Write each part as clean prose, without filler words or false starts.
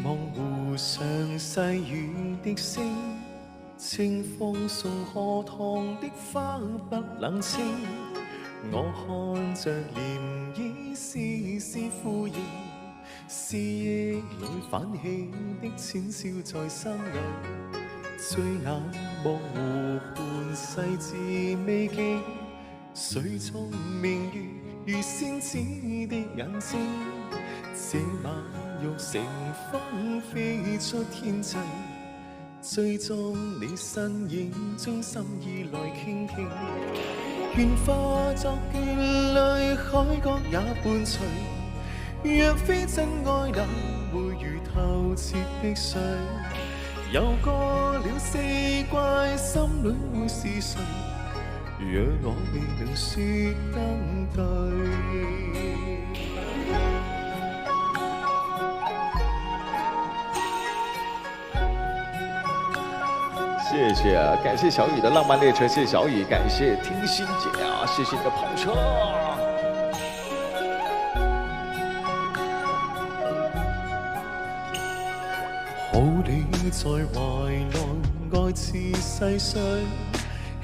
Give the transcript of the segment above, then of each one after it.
望湖上細雨的星，清風送荷塘的花不冷清。我看着漣漪絲絲呼應，思憶裏泛起的淺笑在心裏，醉眼望湖畔細緻美景，水中明月如仙子的眼睛。這晚欲乘風飛出天際，追蹤你身影中心意來傾聽。願化作倦淚，海角也伴隨。若非真愛，哪會如透徹的水？遊過了四季，心裏會是誰？讓我未能說登對。谢谢，感谢小雨的浪漫列车，谢谢小雨，感谢听心姐啊，谢谢你的跑车。好你在懷內，愛似細水，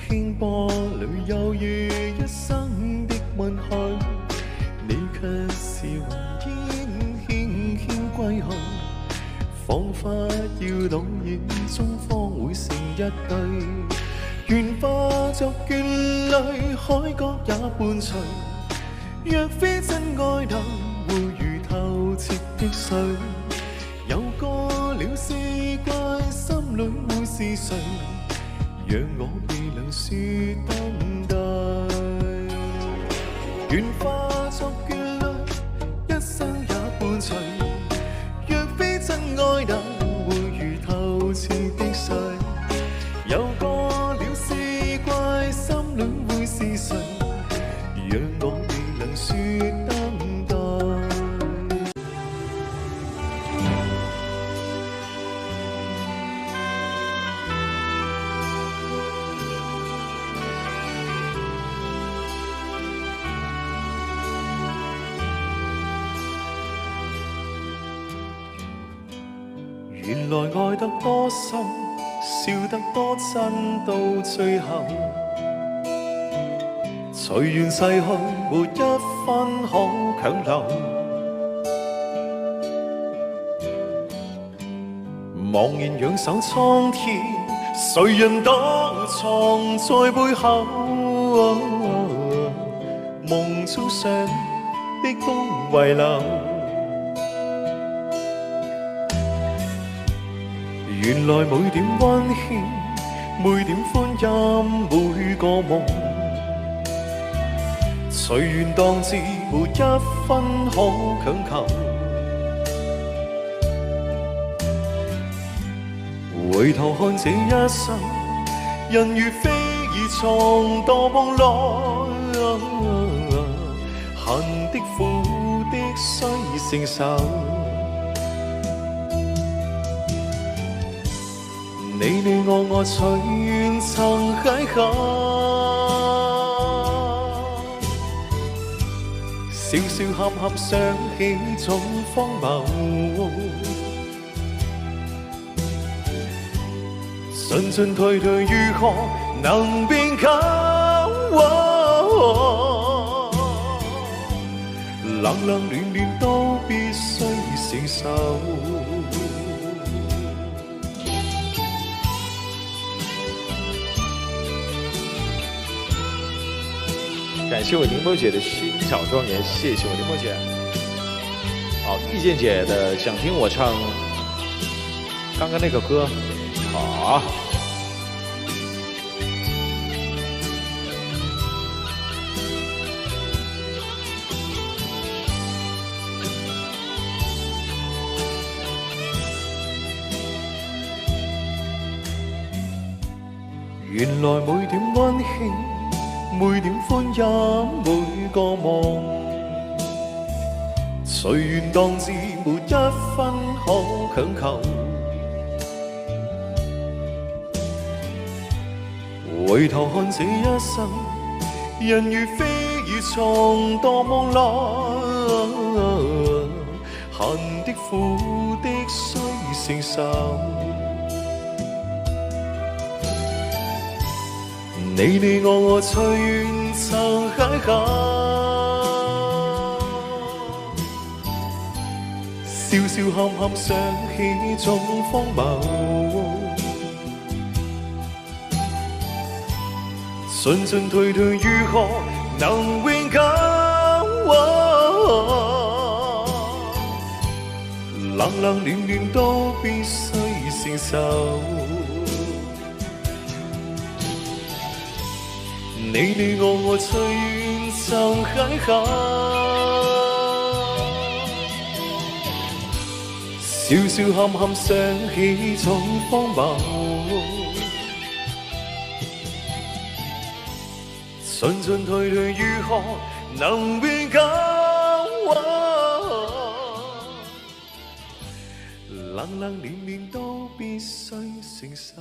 輕波裏猶如一生的溫煦。你卻是雲煙輕輕歸去，彷彿要到雨中方會成一對。願化作倦淚，海角也伴隨。若非真愛，哪會如透徹的水？遊過了四季，心裏會是誰？讓我未能說登對。願化作倦淚，一生也伴隨。若非真愛，哪會如透徹的水？遊過了四季，心裏會是誰？讓我未能說登對。原來愛得多深，笑得多真，到最後隨緣逝去，沒一分可強留。茫然仰首蒼天，誰人躲藏在背後？夢中想的風遺留。原來每點溫馨，每點歡欣，每個夢，隨緣當至，沒一分可強求。回頭看這一生，人如飛兒從墮夢來，恨的苦的須承受。你我隨緣曾邂逅，笑笑喊喊想起種荒謬，進進退退如何能變久？冷冷暖暖都必須承受。感谢我柠檬姐的薰小庄园，谢谢我柠檬姐。好，意见姐的想听我唱刚刚那个歌，好。原來每點溫馨，每點歡欣，每個夢，隨緣當至，沒一分可強求。回頭看這一生，人如飛兒從墮夢來，恨的的苦的需承受。你我隨緣曾邂逅，笑笑喊喊想起種荒謬，進進退退如何能永久？冷冷暖暖都必須承受。你我隨緣曾邂逅，笑笑喊喊想起種荒謬，進進退退如何能永久？冷冷暖暖都必須承受。